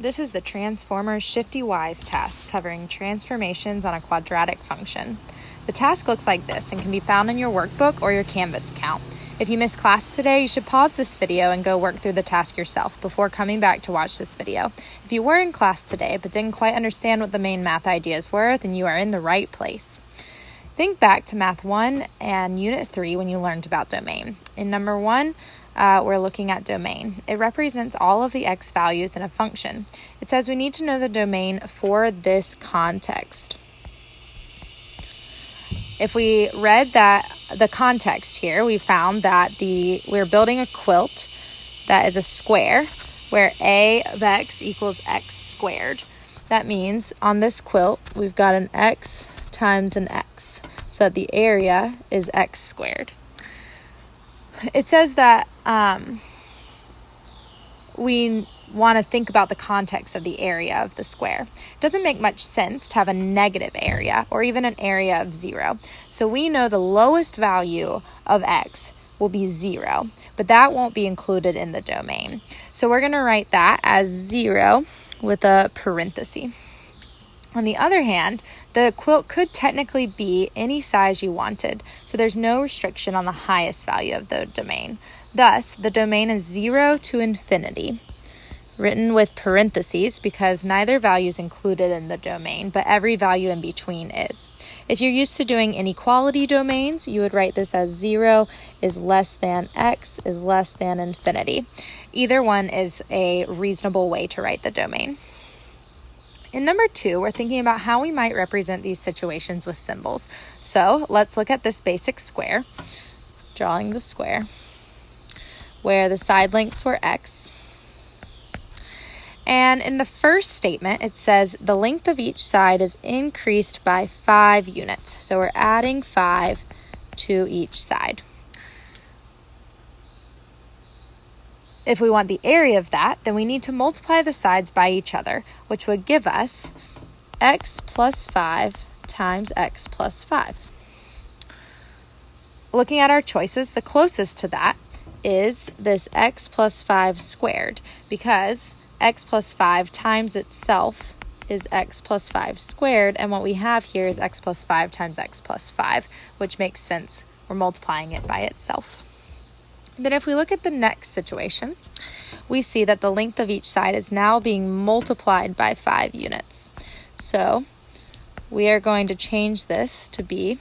This is the Transformers Shifty Wise task covering transformations on a quadratic function. The task looks like this and can be found in your workbook or your Canvas account. If you missed class today, you should pause this video and go work through the task yourself before coming back to watch this video. If you were in class today but didn't quite understand what the main math ideas were, then you are in the right place. Think back to Math 1 and Unit 3 when you learned about domain. In number 1, we're looking at domain. It represents all of the x values in a function. It says we need to know the domain for this context. If we read the context here, we found that we're building a quilt that is a square where a of x equals x squared. That means on this quilt, we've got an x times an x, so that the area is x squared. It says that we want to think about the context of the area of the square. It doesn't make much sense to have a negative area or even an area of 0. So we know the lowest value of x will be 0, but that won't be included in the domain. So we're going to write that as 0 with a parenthesis. On the other hand, the quilt could technically be any size you wanted, so there's no restriction on the highest value of the domain. Thus, the domain is 0 to infinity, written with parentheses because neither value is included in the domain, but every value in between is. If you're used to doing inequality domains, you would write this as 0 is less than x is less than infinity. Either one is a reasonable way to write the domain. In number 2, we're thinking about how we might represent these situations with symbols. So let's look at this basic square, drawing the square, where the side lengths were x. And in the first statement, it says the length of each side is increased by 5 units. So we're adding 5 to each side. If we want the area of that, then we need to multiply the sides by each other, which would give us x plus 5 times x plus 5. Looking at our choices, the closest to that is this x plus 5 squared, because x plus 5 times itself is x plus 5 squared, and what we have here is x plus 5 times x plus 5, which makes sense. We're multiplying it by itself. Then if we look at the next situation, we see that the length of each side is now being multiplied by 5 units. So we are going to change this to be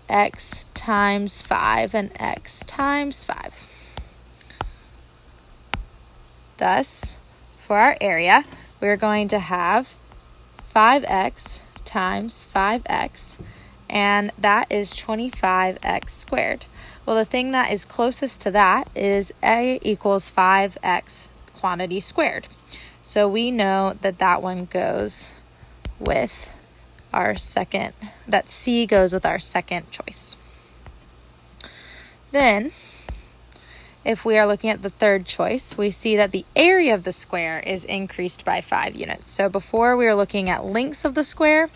x times 5 and x times 5. Thus, for our area, we're going to have 5x times 5x, and that is 25x squared. Well, the thing that is closest to that is a equals 5x quantity squared. So we know that that one goes with our second, that C goes with our second choice. Then, if we are looking at the third choice, we see that the area of the square is increased by 5 units. So before we were looking at lengths of the square,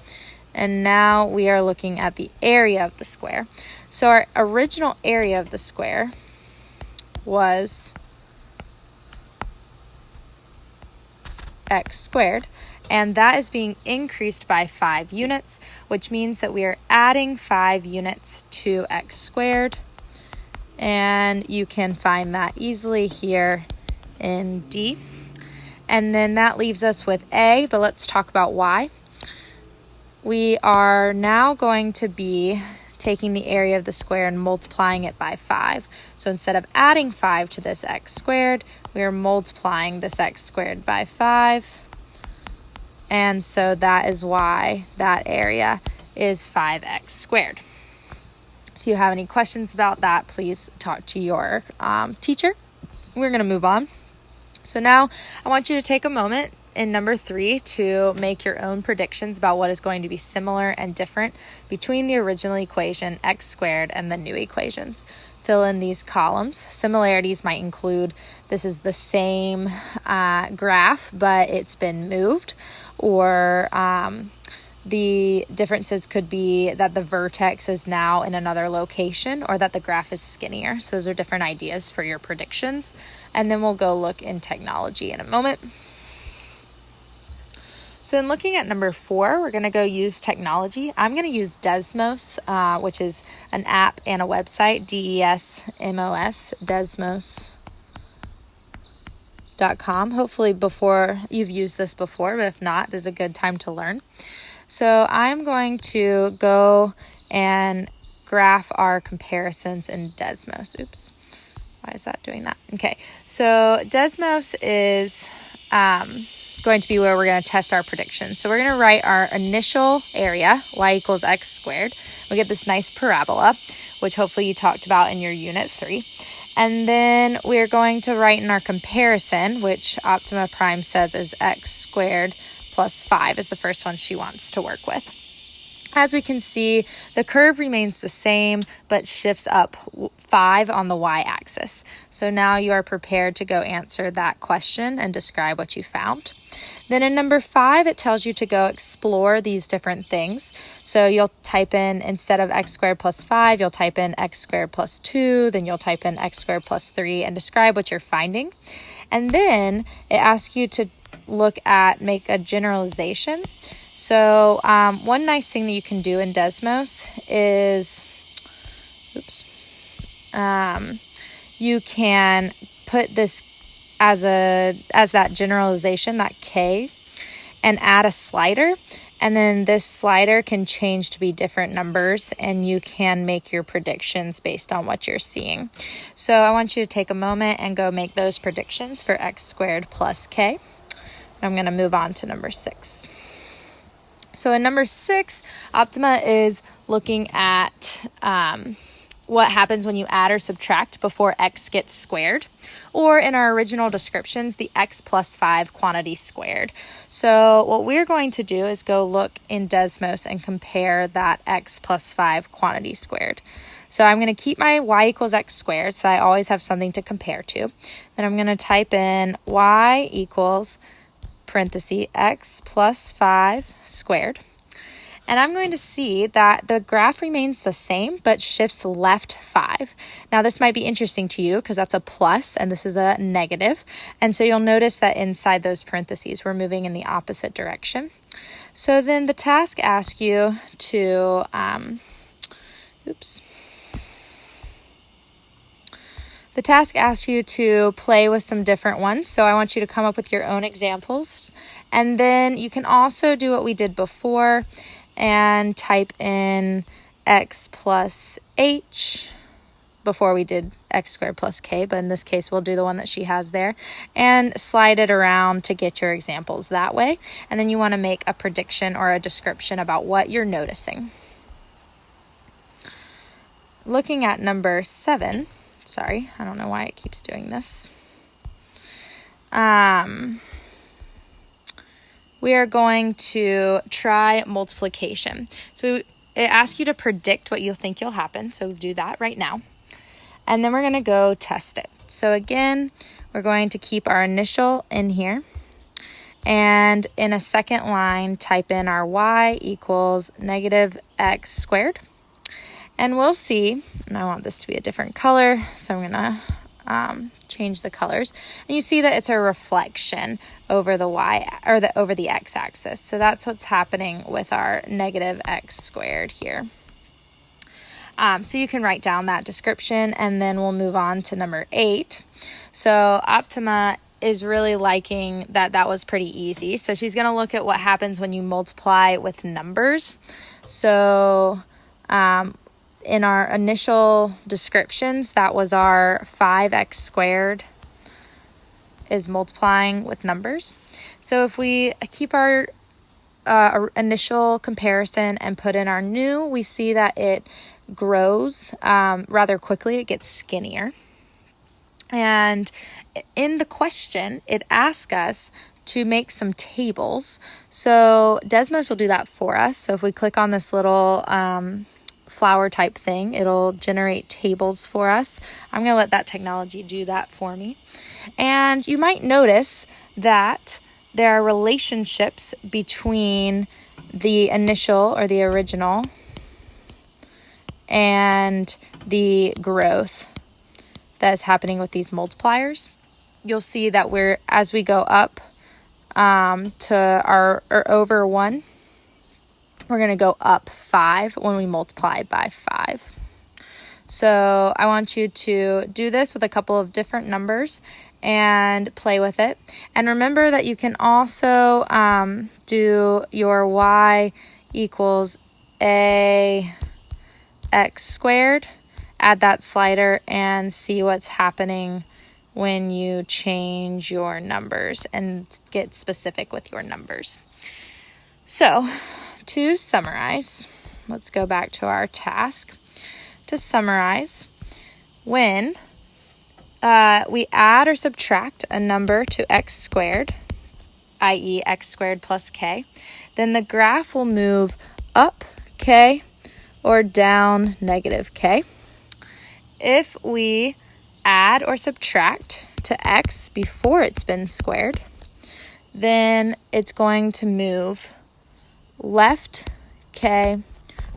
and now we are looking at the area of the square. So our original area of the square was x squared, and that is being increased by 5 units, which means that we are adding 5 units to x squared, and you can find that easily here in D. And then that leaves us with A, but let's talk about y. We are now going to be taking the area of the square and multiplying it by 5. So instead of adding 5 to this x squared, we are multiplying this x squared by 5. And so that is why that area is 5x squared. If you have any questions about that, please talk to your teacher. We're going to move on. So now I want you to take a moment in number 3 to make your own predictions about what is going to be similar and different between the original equation x squared and the new equations. Fill in these columns. Similarities might include this is the same graph, but it's been moved, or the differences could be that the vertex is now in another location, or that the graph is skinnier. So those are different ideas for your predictions. And then we'll go look in technology in a moment. So then looking at number 4, we're going to go use technology. I'm going to use Desmos, which is an app and a website, DESMOS, Desmos.com. Hopefully before you've used this before, but if not, this is a good time to learn. So I'm going to go and graph our comparisons in Desmos. Oops, why is that doing that? Okay, so Desmos is going to be where we're going to test our predictions. So we're going to write our initial area, y equals x squared. We get this nice parabola, which hopefully you talked about in your unit 3. And then we're going to write in our comparison, which Optima Prime says is x squared plus 5 is the first one she wants to work with. As we can see, the curve remains the same, but shifts up 5 on the y-axis. So now you are prepared to go answer that question and describe what you found. Then in number 5, it tells you to go explore these different things. So you'll type in, instead of x squared plus 5, you'll type in x squared plus 2, then you'll type in x squared plus 3 and describe what you're finding. And then it asks you to make a generalization. So one nice thing that you can do in Desmos is, you can put this as that generalization, that K, and add a slider. And then this slider can change to be different numbers, and you can make your predictions based on what you're seeing. So I want you to take a moment and go make those predictions for x squared plus k. I'm going to move on to number 6. So in number 6, Optima is looking at what happens when you add or subtract before x gets squared, or in our original descriptions, the x plus 5 quantity squared. So what we're going to do is go look in Desmos and compare that x plus 5 quantity squared. So I'm going to keep my y equals x squared, so I always have something to compare to. Then I'm going to type in y equals parenthesis x plus 5 squared. And I'm going to see that the graph remains the same, but shifts left 5. Now this might be interesting to you because that's a plus and this is a negative. And so you'll notice that inside those parentheses, we're moving in the opposite direction. So then the task asks you to, The task asks you to play with some different ones, so I want you to come up with your own examples. And then you can also do what we did before and type in x plus h before we did x squared plus k, but in this case we'll do the one that she has there, and slide it around to get your examples that way. And then you want to make a prediction or a description about what you're noticing. Looking at number 7, sorry, I don't know why it keeps doing this. We are going to try multiplication. So it asks you to predict what you think will happen. So do that right now. And then we're going to go test it. So again, we're going to keep our initial in here. And in a second line, type in our y equals negative x squared. And we'll see, and I want this to be a different color, so I'm going to change the colors. And you see that it's a reflection over the over the x-axis. So that's what's happening with our negative x squared here. So you can write down that description, and then we'll move on to number 8. So Optima is really liking that was pretty easy. So she's going to look at what happens when you multiply with numbers. So in our initial descriptions, that was our 5x squared is multiplying with numbers. So if we keep our initial comparison and put in our new, we see that it grows rather quickly. It gets skinnier. And in the question, it asks us to make some tables. So Desmos will do that for us. So if we click on this little flower type thing, it'll generate tables for us. I'm going to let that technology do that for me. And you might notice that there are relationships between the initial or the original and the growth that is happening with these multipliers. You'll see that as we go up to our, or over 1, we're going to go up 5 when we multiply by 5. So I want you to do this with a couple of different numbers and play with it. And remember that you can also do your y equals ax squared, add that slider, and see what's happening when you change your numbers and get specific with your numbers. So to summarize, let's go back to our task. To summarize, when we add or subtract a number to x squared, i.e. x squared plus k, then the graph will move up k or down negative k. If we add or subtract to x before it's been squared, then it's going to move left k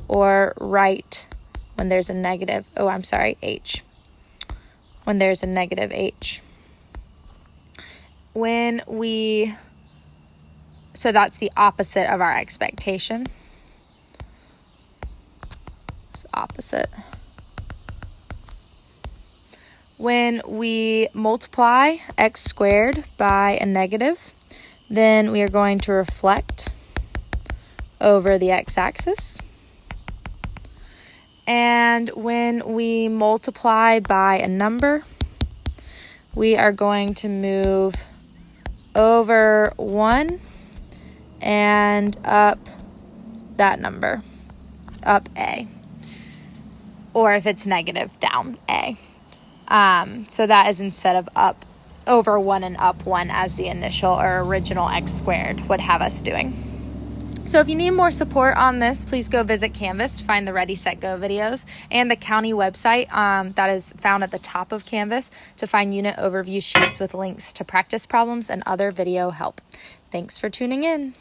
or right when there's a negative, h. When there's a negative h. So that's the opposite of our expectation. It's opposite. When we multiply x squared by a negative, then we are going to reflect over the x-axis. And when we multiply by a number, we are going to move over 1 and up that number, up a. Or if it's negative, down a. So that is instead of up over 1 and up 1 as the initial or original x squared would have us doing. So if you need more support on this, please go visit Canvas to find the Ready, Set, Go videos and the county website that is found at the top of Canvas to find unit overview sheets with links to practice problems and other video help. Thanks for tuning in.